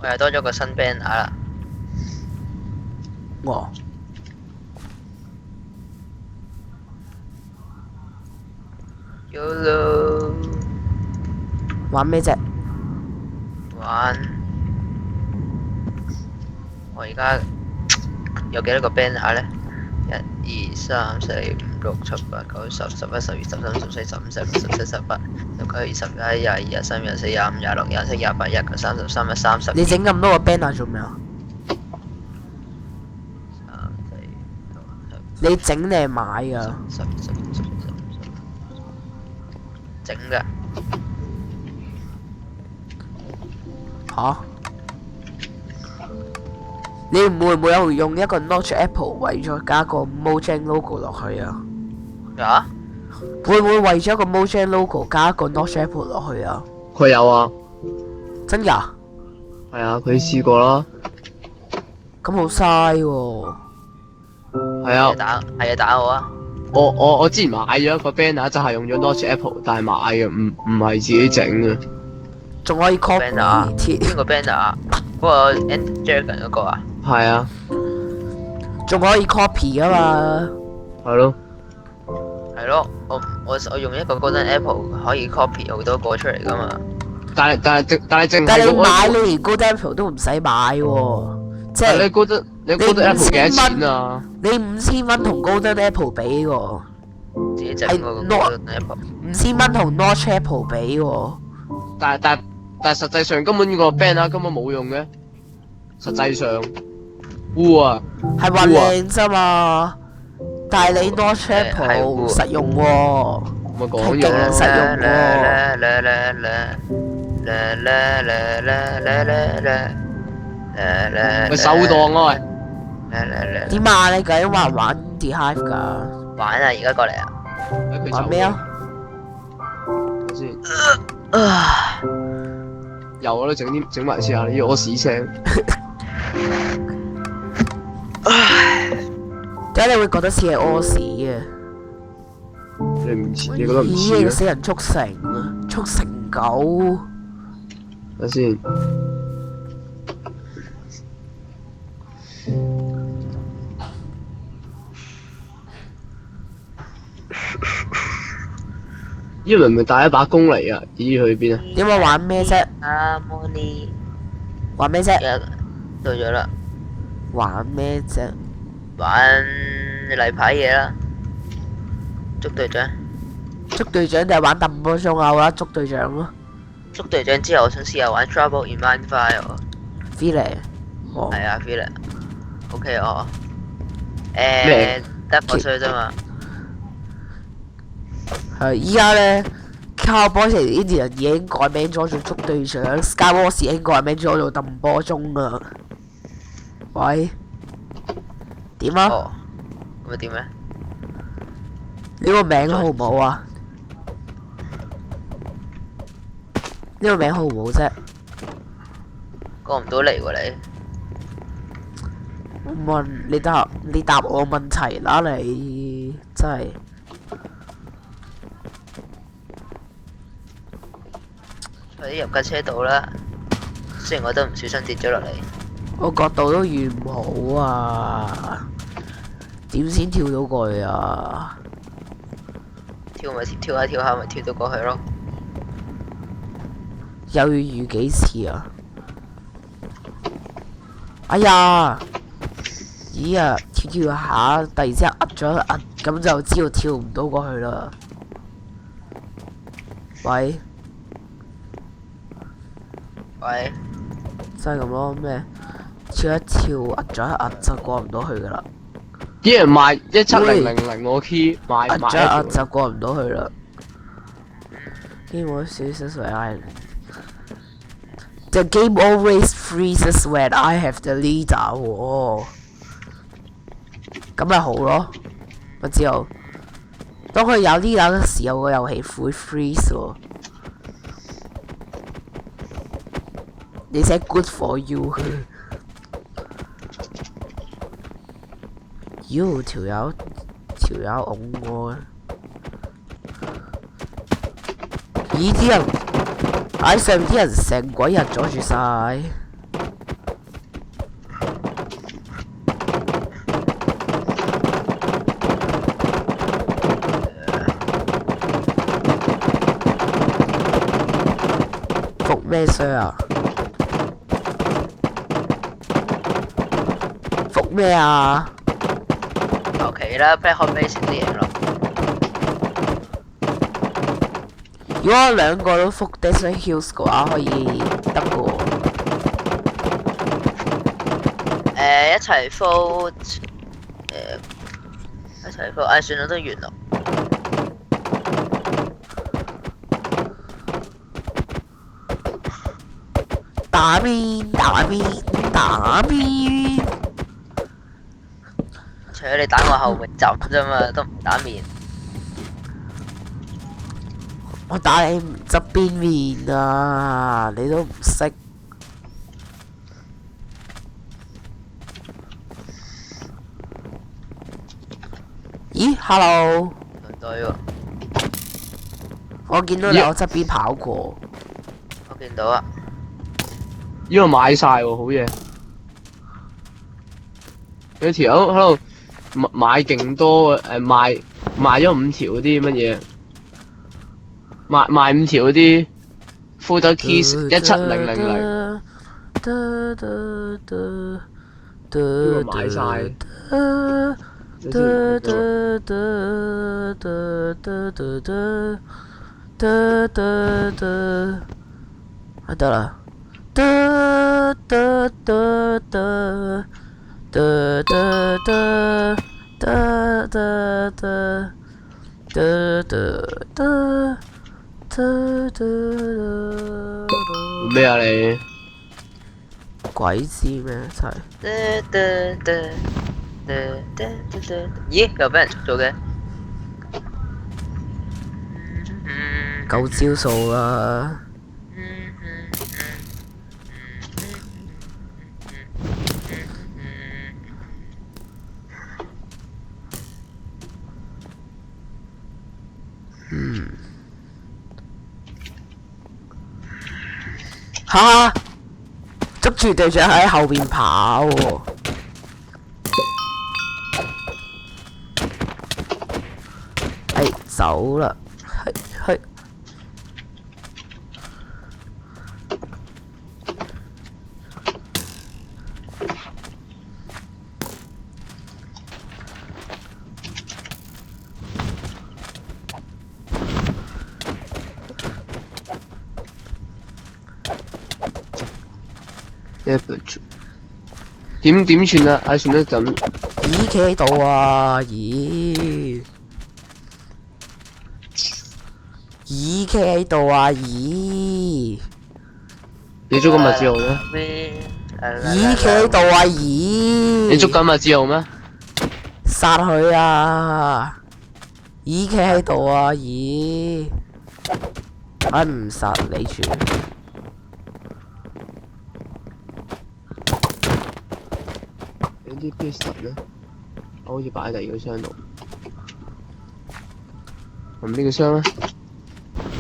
我又多咗個新 banner 啦。哇！YOLO 玩咩啫？玩。我而家有幾多個 banner 咧？1、2、3、4、5、6、7、8、9、10、11、12、13、14、15、16、17、18、19、20、21、22、23、24、25、26、27、28、29、30、31、32。你整咁多個 banner 做咩啊？你整定係買㗎？整㗎。吓？你會唔會有用一個 Notch Apple 為咗加個 Mojang logo 落去啊？啊？會唔會為咗個 Mojang logo 加一個 Notch Apple 落去啊？佢有啊，真㗎？係啊，佢試過啦。咁好嘥喎！係啊，打我啊！我之前買咗一個 banner 就係用咗 Notch Apple，但係買嘅，唔係自己整嘅。仲可以 copy 邊個 banner 啊？嗰個 End Dragon 嗰個啊？係啊，仲可以 copy 啊嘛。係咯。係咯，我用一個 Golden Apple 可以 copy 好多個出嚟噶嘛。但係淨但係你買你你連 Golden Apple 都唔使買喎，即係你 Golden Apple 幾多錢啊？你5000蚊同 Golden Apple 比喎，自己整嗰個 Golden Apple。5000蚊同 Notch Apple 比喎。但係實際上根本個 banner 根本冇用嘅。實際上，烏啊，係話靚啫嘛，但係你 Notch Apple 實用喎，咪講係勁咗咯。實用喎。咪手檔啊喂！點啊？你究竟玩唔玩 The Hive 㗎？玩啊！而家過嚟啊！玩咩啊？等先。有啊，都整埋先啊！你要我屎聲。點解你會覺得似係屙屎嘅？你唔似，你覺得唔似咦？咩？死人畜成啊！畜成狗。等先。呢個明明帶一把弓嚟啊！咦，去邊啊？點解玩咩啫？玩咩啫？到咗啦！玩咩啫？玩例牌嘢啦！捉隊長。捉隊長定係玩揼波鐘啊？我覺得捉隊長咯。捉隊長之後，我想試下玩 Trouble in Minecraft。Feel 哦。係啊 ，feel OK 哦。咩得火衰啫嘛。係依家咧 ，Cowboys Indian 已經改名咗做捉隊長 ，Skywars 已經改名咗做揼波鐘啊！喂，點啊？哦。咁啊點咧？呢個名好唔好啊？呢個名好唔好啫？過唔到嚟喎你。問你答我問題啦，你真係。快啲入架車度啦！雖然我都唔小心跌咗落嚟。我角度都預唔好啊，點先跳到過去啊？跳下跳下咪跳到過去咯。又要預幾次啊？哎呀！咦啊！跳下，突然之間壓咗一壓，咁就知道跳唔到過去啦。喂，真係咁咯咩？跳一跳，壓咗一壓就過唔到去噶啦。啲人賣17000我 key 買壓咗一壓一條就過唔到去啦。Game freezes when The game always freezes when I have the leader 喎。咁咪好咯，咪之後當佢有 leader 嘅時候，個遊戲會 freeze 喎。你寫 good for you 妖條友擁我。咦啲人唉，上面啲人成鬼日阻住晒。服咩傷啊？服咩啊？求其啦，Black Hawk Base 啲嘢咯。如果兩個都覆 Desert Hills 嘅話，可以得嘅喎。一齊 fold 一齊 fold，唉，算啦，都完啦。打面打面打面，除咗你打我後面閘啫嘛，都唔打面。我打你唔側邊面啊！你都唔識。咦 ，Hello！ 對喎，我見到你我側邊跑過。我見到啊。呢度買晒喎，好嘢。有條友喺度買勁多賣咗5條嗰啲乜嘢，賣5條嗰啲 Folder Keys 17000。呢個買晒。得啦。咩啊你？鬼知咩真係？咦，又俾人捉咗嘅？夠招數啦！吓！捉住隊長喺後邊跑喎。走啦，去。點算啊？唉，算啦咁。咦，企喺度啊！咦，企喺度啊！咦，你捉緊麥志豪咩？咦，企喺度啊！咦，你捉緊麥志豪咩？殺佢啊！咦，企喺度啊！咦，我唔殺你住。有啲 pistol 咧，我好似擺喺第二個箱度。問邊個箱咧？